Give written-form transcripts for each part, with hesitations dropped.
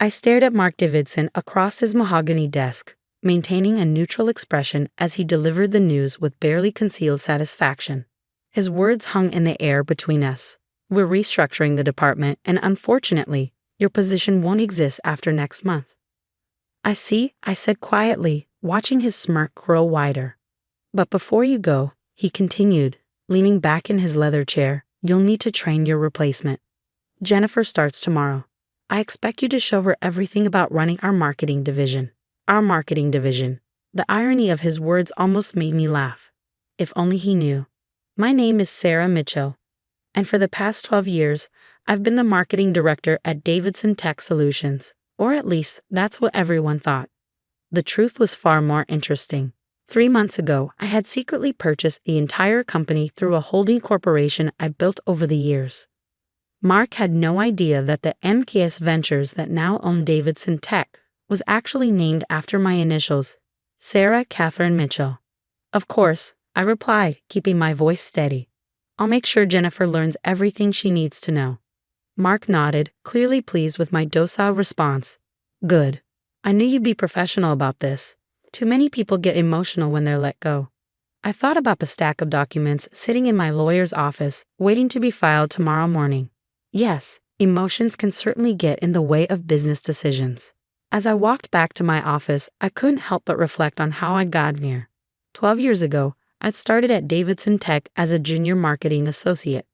I stared at Mark Davidson across his mahogany desk, maintaining a neutral expression as he delivered the news with barely concealed satisfaction. His words hung in the air between us. We're restructuring the department, and unfortunately, your position won't exist after next month. I see, I said quietly, watching his smirk grow wider. But before you go, he continued, leaning back in his leather chair, you'll need to train your replacement. Jennifer starts tomorrow. I expect you to show her everything about running our marketing division. Our marketing division. The irony of his words almost made me laugh. If only he knew. My name is Sarah Mitchell, and for the past 12 years, I've been the marketing director at Davidson Tech Solutions, or at least that's what everyone thought. The truth was far more interesting. 3 months ago, I had secretly purchased the entire company through a holding corporation I built over the years. Mark had no idea that the MKS Ventures that now own Davidson Tech was actually named after my initials, Sarah Catherine Mitchell. Of course, I replied, keeping my voice steady. I'll make sure Jennifer learns everything she needs to know. Mark nodded, clearly pleased with my docile response. Good. I knew you'd be professional about this. Too many people get emotional when they're let go. I thought about the stack of documents sitting in my lawyer's office, waiting to be filed tomorrow morning. Yes, emotions can certainly get in the way of business decisions. As I walked back to my office, I couldn't help but reflect on how I got here. 12 years ago, I'd started at Davidson Tech as a junior marketing associate.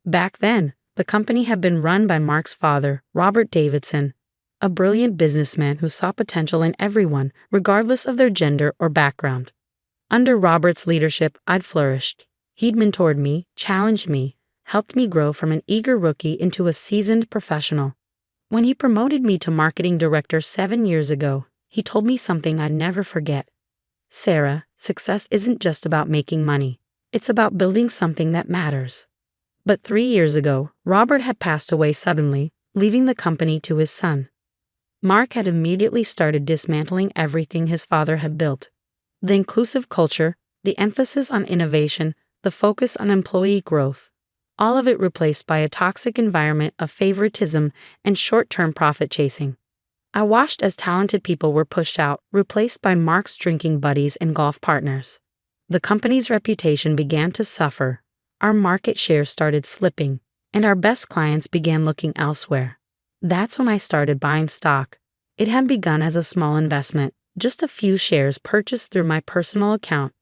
Back then, the company had been run by Mark's father, Robert Davidson, a brilliant businessman who saw potential in everyone, regardless of their gender or background. Under Robert's leadership, I'd flourished. He'd mentored me, challenged me, helped me grow from an eager rookie into a seasoned professional. When he promoted me to marketing director 7 years ago, he told me something I'd never forget. Sarah, success isn't just about making money. It's about building something that matters. But 3 years ago, Robert had passed away suddenly, leaving the company to his son. Mark had immediately started dismantling everything his father had built. The inclusive culture, the emphasis on innovation, the focus on employee growth. All of it replaced by a toxic environment of favoritism and short-term profit chasing. I watched as talented people were pushed out, replaced by Mark's drinking buddies and golf partners. The company's reputation began to suffer, our market share started slipping, and our best clients began looking elsewhere. That's when I started buying stock. It had begun as a small investment, just a few shares purchased through my personal account.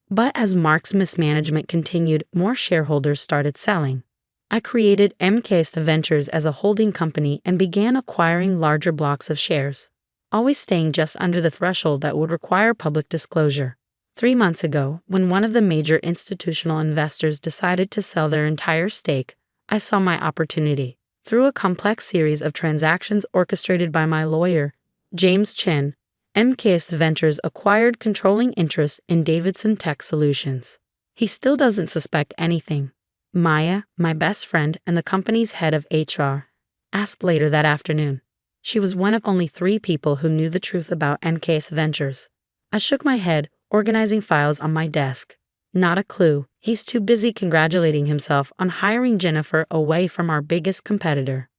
But as Mark's mismanagement continued, more shareholders started selling. I created MKS Ventures as a holding company and began acquiring larger blocks of shares, always staying just under the threshold that would require public disclosure. 3 months ago, when one of the major institutional investors decided to sell their entire stake, I saw my opportunity. Through a complex series of transactions orchestrated by my lawyer, James Chen, MKS Ventures acquired controlling interest in Davidson Tech Solutions. He still doesn't suspect anything. Maya, my best friend and the company's head of HR, asked later that afternoon. She was one of only 3 people who knew the truth about MKS Ventures. I shook my head, organizing files on my desk. Not a clue. He's too busy congratulating himself on hiring Jennifer away from our biggest competitor.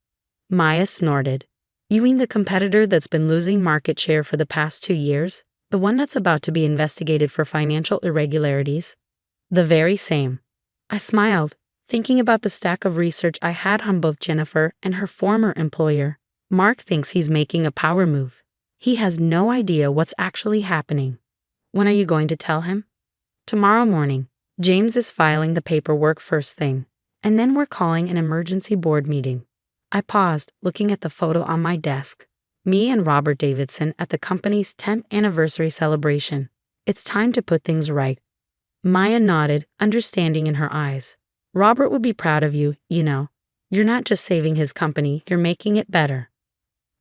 Maya snorted. You mean the competitor that's been losing market share for the past 2 years? The one that's about to be investigated for financial irregularities? The very same. I smiled, thinking about the stack of research I had on both Jennifer and her former employer. Mark thinks he's making a power move. He has no idea what's actually happening. When are you going to tell him? Tomorrow morning. James is filing the paperwork first thing, and then we're calling an emergency board meeting. I paused, looking at the photo on my desk. Me and Robert Davidson at the company's 10th anniversary celebration. It's time to put things right. Maya nodded, understanding in her eyes. Robert would be proud of you, you know. You're not just saving his company, you're making it better.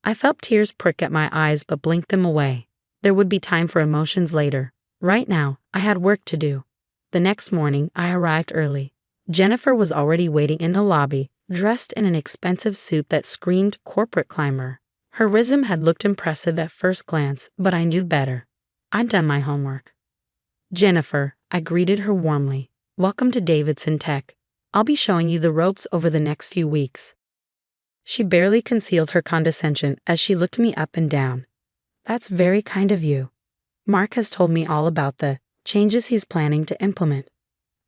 I felt tears prick at my eyes but blinked them away. There would be time for emotions later. Right now, I had work to do. The next morning, I arrived early. Jennifer was already waiting in the lobby, dressed in an expensive suit that screamed corporate climber. Her resume had looked impressive at first glance, but I knew better. I'd done my homework. Jennifer, I greeted her warmly. Welcome to Davidson Tech. I'll be showing you the ropes over the next few weeks. She barely concealed her condescension as she looked me up and down. That's very kind of you. Mark has told me all about the changes he's planning to implement.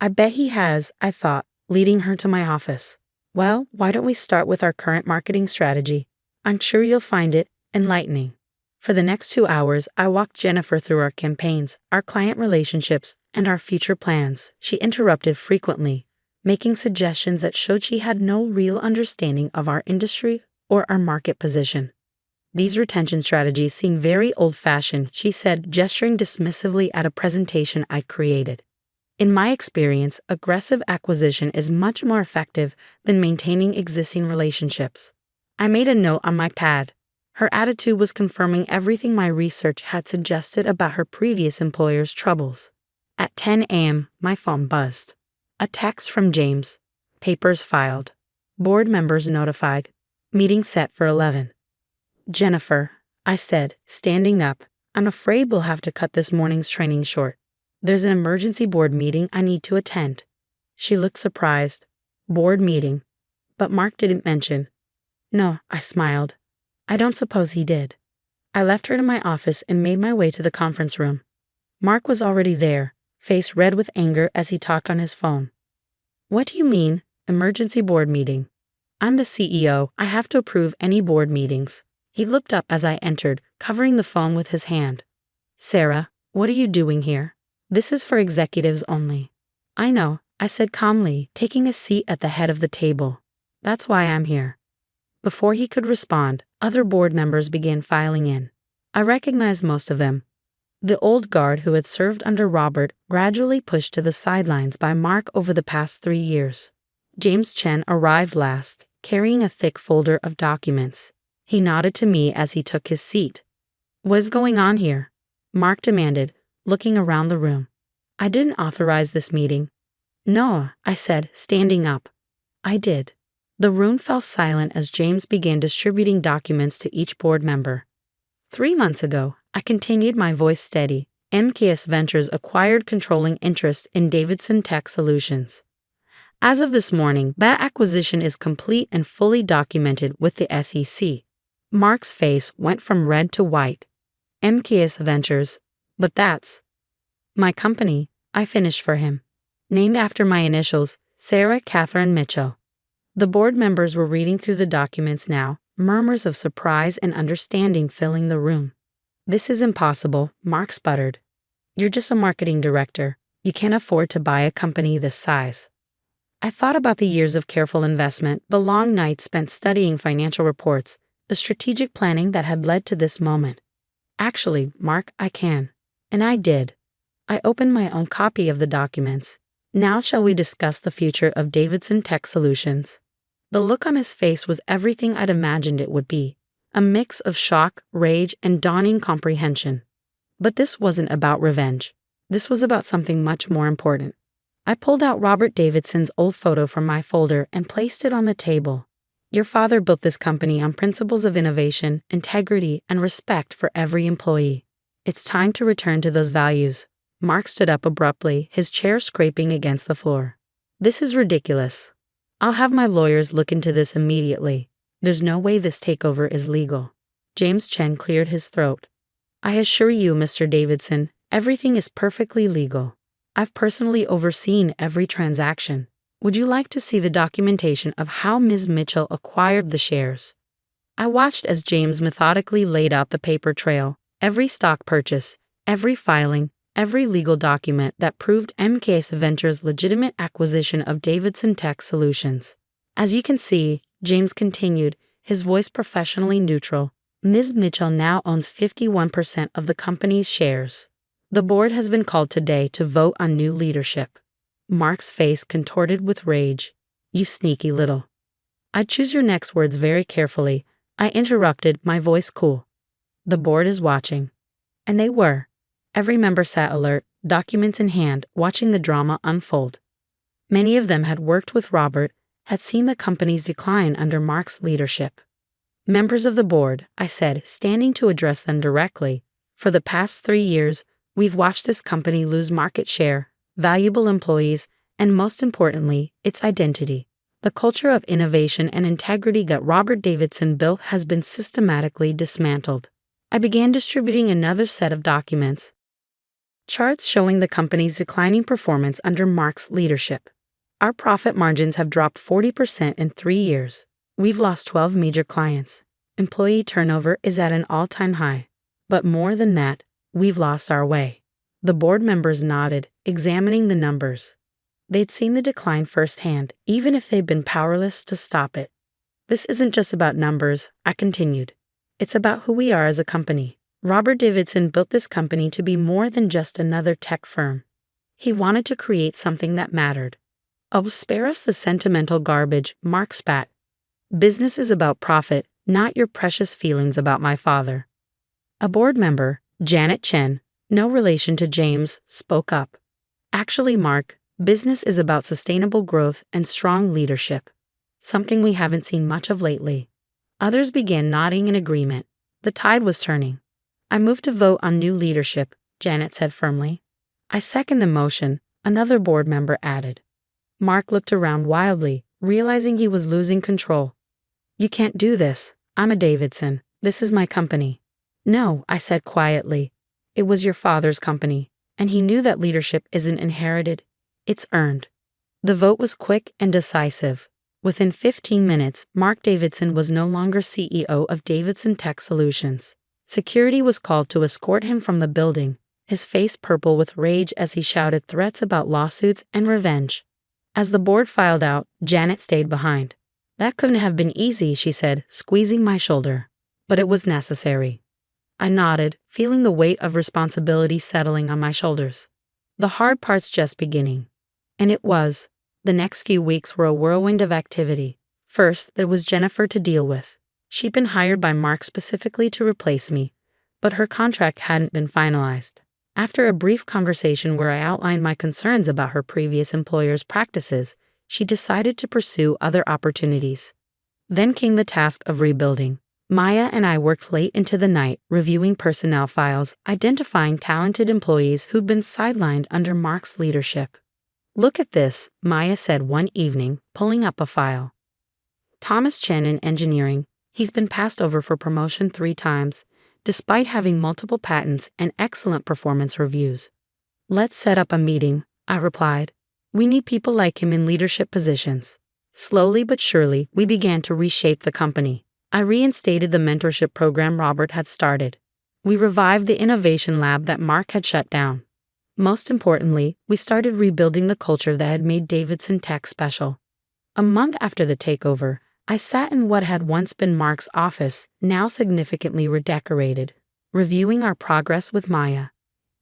I bet he has, I thought, leading her to my office. Well, why don't we start with our current marketing strategy? I'm sure you'll find it enlightening. For the next 2 hours, I walked Jennifer through our campaigns, our client relationships, and our future plans. She interrupted frequently, making suggestions that showed she had no real understanding of our industry or our market position. These retention strategies seem very old-fashioned, she said, gesturing dismissively at a presentation I created. In my experience, aggressive acquisition is much more effective than maintaining existing relationships. I made a note on my pad. Her attitude was confirming everything my research had suggested about her previous employer's troubles. At 10 a.m., my phone buzzed. A text from James. Papers filed. Board members notified. Meeting set for 11. Jennifer, I said, standing up, I'm afraid we'll have to cut this morning's training short. There's an emergency board meeting I need to attend. She looked surprised. Board meeting. But Mark didn't mention. No, I smiled. I don't suppose he did. I left her to my office and made my way to the conference room. Mark was already there, face red with anger as he talked on his phone. What do you mean, emergency board meeting? I'm the CEO. I have to approve any board meetings. He looked up as I entered, covering the phone with his hand. Sarah, what are you doing here? This is for executives only. I know, I said calmly, taking a seat at the head of the table. That's why I'm here. Before he could respond, other board members began filing in. I recognized most of them. The old guard who had served under Robert, gradually pushed to the sidelines by Mark over the past 3 years. James Chen arrived last, carrying a thick folder of documents. He nodded to me as he took his seat. What's going on here? Mark demanded, looking around the room. I didn't authorize this meeting. No, I said, standing up. I did. The room fell silent as James began distributing documents to each board member. 3 months ago, I continued, my voice steady, MKS Ventures acquired controlling interest in Davidson Tech Solutions. As of this morning, that acquisition is complete and fully documented with the SEC. Mark's face went from red to white. MKS Ventures. But that's my company, I finished for him. Named after my initials, Sarah Catherine Mitchell. The board members were reading through the documents now, murmurs of surprise and understanding filling the room. This is impossible, Mark sputtered. You're just a marketing director. You can't afford to buy a company this size. I thought about the years of careful investment, the long nights spent studying financial reports, the strategic planning that had led to this moment. Actually, Mark, I can. And I did. I opened my own copy of the documents. Now shall we discuss the future of Davidson Tech Solutions? The look on his face was everything I'd imagined it would be, a mix of shock, rage, and dawning comprehension. But this wasn't about revenge. This was about something much more important. I pulled out Robert Davidson's old photo from my folder and placed it on the table. Your father built this company on principles of innovation, integrity, and respect for every employee. It's time to return to those values. Mark stood up abruptly, his chair scraping against the floor. This is ridiculous. I'll have my lawyers look into this immediately. There's no way this takeover is legal. James Chen cleared his throat. I assure you, Mr. Davidson, everything is perfectly legal. I've personally overseen every transaction. Would you like to see the documentation of how Ms. Mitchell acquired the shares? I watched as James methodically laid out the paper trail, every stock purchase, every filing, every legal document that proved MKS Ventures' legitimate acquisition of Davidson Tech Solutions. As you can see, James continued, his voice professionally neutral, Ms. Mitchell now owns 51% of the company's shares. The board has been called today to vote on new leadership. Mark's face contorted with rage. You sneaky little. I'd choose your next words very carefully. I interrupted, my voice cool. The board is watching. And they were. Every member sat alert, documents in hand, watching the drama unfold. Many of them had worked with Robert, had seen the company's decline under Mark's leadership. Members of the board, I said, standing to address them directly, for the past 3 years, we've watched this company lose market share, valuable employees, and most importantly, its identity. The culture of innovation and integrity that Robert Davidson built has been systematically dismantled. I began distributing another set of documents, charts showing the company's declining performance under Mark's leadership. Our profit margins have dropped 40% in 3 years. We've lost 12 major clients. Employee turnover is at an all-time high. But more than that, we've lost our way. The board members nodded, examining the numbers. They'd seen the decline firsthand, even if they'd been powerless to stop it. This isn't just about numbers, I continued. It's about who we are as a company. Robert Davidson built this company to be more than just another tech firm. He wanted to create something that mattered. Oh, spare us the sentimental garbage, Mark spat. Business is about profit, not your precious feelings about my father. A board member, Janet Chen, no relation to James, spoke up. Actually, Mark, business is about sustainable growth and strong leadership. Something we haven't seen much of lately. Others began nodding in agreement. The tide was turning. I moved to vote on new leadership, Janet said firmly. I second the motion, another board member added. Mark looked around wildly, realizing he was losing control. You can't do this. I'm a Davidson. This is my company. No, I said quietly. It was your father's company, and he knew that leadership isn't inherited, it's earned. The vote was quick and decisive. Within 15 minutes, Mark Davidson was no longer CEO of Davidson Tech Solutions. Security was called to escort him from the building, his face purple with rage as he shouted threats about lawsuits and revenge. As the board filed out, Janet stayed behind. That couldn't have been easy, she said, squeezing my shoulder. But it was necessary. I nodded, feeling the weight of responsibility settling on my shoulders. The hard part's just beginning. And it was. The next few weeks were a whirlwind of activity. First, there was Jennifer to deal with. She'd been hired by Mark specifically to replace me, but her contract hadn't been finalized. After a brief conversation where I outlined my concerns about her previous employer's practices, she decided to pursue other opportunities. Then came the task of rebuilding. Maya and I worked late into the night, reviewing personnel files, identifying talented employees who'd been sidelined under Mark's leadership. Look at this, Maya said one evening, pulling up a file. Thomas Chen in engineering, he's been passed over for promotion 3 times, despite having multiple patents and excellent performance reviews. Let's set up a meeting, I replied. We need people like him in leadership positions. Slowly but surely, we began to reshape the company. I reinstated the mentorship program Robert had started. We revived the innovation lab that Mark had shut down. Most importantly, we started rebuilding the culture that had made Davidson Tech special. A month after the takeover, I sat in what had once been Mark's office, now significantly redecorated, reviewing our progress with Maya.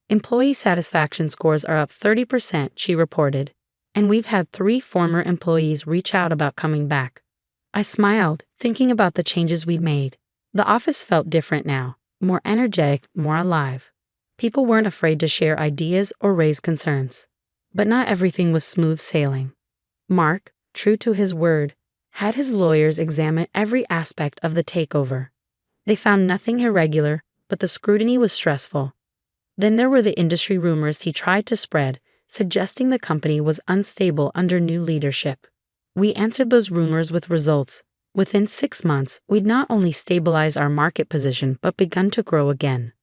Employee satisfaction scores are up 30%, she reported, and we've had 3 former employees reach out about coming back. I smiled, thinking about the changes we'd made. The office felt different now, more energetic, more alive. People weren't afraid to share ideas or raise concerns. But not everything was smooth sailing. Mark, true to his word, had his lawyers examine every aspect of the takeover. They found nothing irregular, but the scrutiny was stressful. Then there were the industry rumors he tried to spread, suggesting the company was unstable under new leadership. We answered those rumors with results. Within 6 months, we'd not only stabilized our market position but begun to grow again.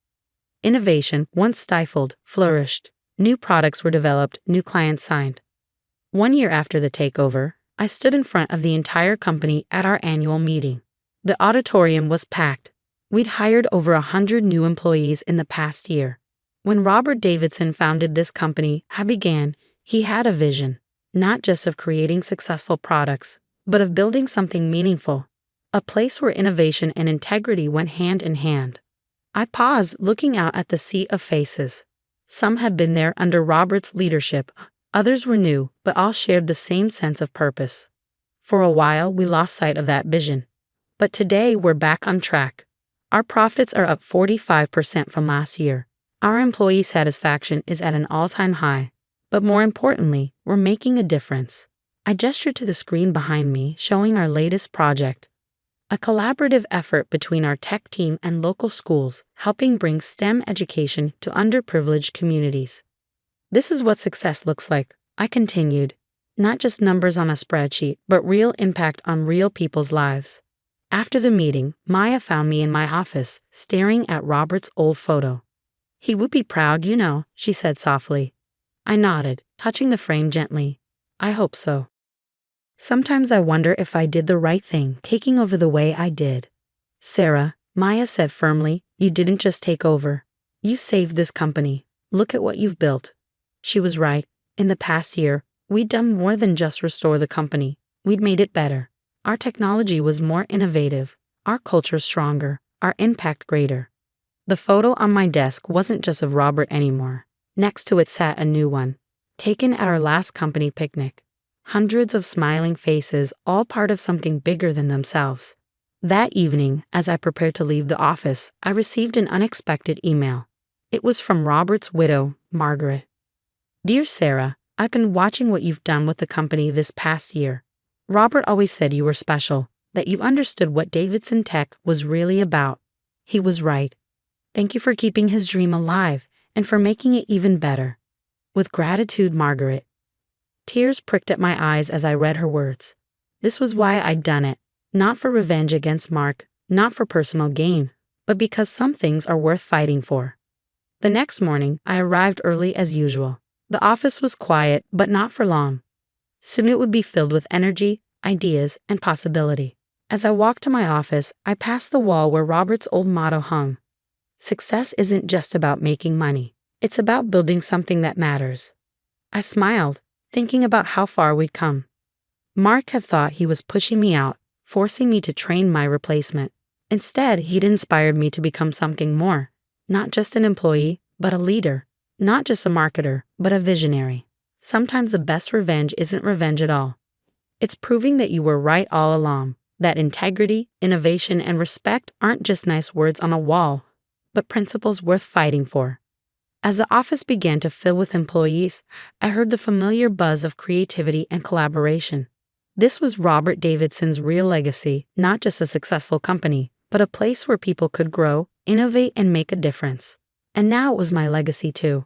Innovation, once stifled, flourished. New products were developed, new clients signed. 1 year after the takeover, I stood in front of the entire company at our annual meeting. The auditorium was packed. We'd hired over 100 new employees in the past year. When Robert Davidson founded this company, he had a vision. Not just of creating successful products, but of building something meaningful, a place where innovation and integrity went hand in hand. I paused, looking out at the sea of faces. Some had been there under Robert's leadership, others were new, but all shared the same sense of purpose. For a while, we lost sight of that vision. But today, we're back on track. Our profits are up 45% from last year. Our employee satisfaction is at an all-time high. But more importantly, we're making a difference. I gestured to the screen behind me, showing our latest project. A collaborative effort between our tech team and local schools, helping bring STEM education to underprivileged communities. This is what success looks like, I continued. Not just numbers on a spreadsheet, but real impact on real people's lives. After the meeting, Maya found me in my office, staring at Robert's old photo. "He would be proud, you know," she said softly. I nodded, touching the frame gently. "I hope so. Sometimes I wonder if I did the right thing, taking over the way I did." "Sarah," Maya said firmly, "you didn't just take over. You saved this company. Look at what you've built." She was right. In the past year, we'd done more than just restore the company. We'd made it better. Our technology was more innovative, our culture stronger, our impact greater. The photo on my desk wasn't just of Robert anymore. Next to it sat a new one, taken at our last company picnic. Hundreds of smiling faces, all part of something bigger than themselves. That evening, as I prepared to leave the office, I received an unexpected email. It was from Robert's widow, Margaret. "Dear Sarah, I've been watching what you've done with the company this past year. Robert always said you were special, that you understood what Davidson Tech was really about. He was right. Thank you for keeping his dream alive and for making it even better. With gratitude, Margaret." Tears pricked at my eyes as I read her words. This was why I'd done it, not for revenge against Mark, not for personal gain, but because some things are worth fighting for. The next morning, I arrived early as usual. The office was quiet, but not for long. Soon it would be filled with energy, ideas, and possibility. As I walked to my office, I passed the wall where Robert's old motto hung. "Success isn't just about making money. It's about building something that matters." I smiled, thinking about how far we'd come. Mark had thought he was pushing me out, forcing me to train my replacement. Instead, he'd inspired me to become something more. Not just an employee, but a leader. Not just a marketer, but a visionary. Sometimes the best revenge isn't revenge at all. It's proving that you were right all along, that integrity, innovation, and respect aren't just nice words on a wall, but principles worth fighting for. As the office began to fill with employees, I heard the familiar buzz of creativity and collaboration. This was Robert Davidson's real legacy, not just a successful company, but a place where people could grow, innovate, and make a difference. And now it was my legacy too.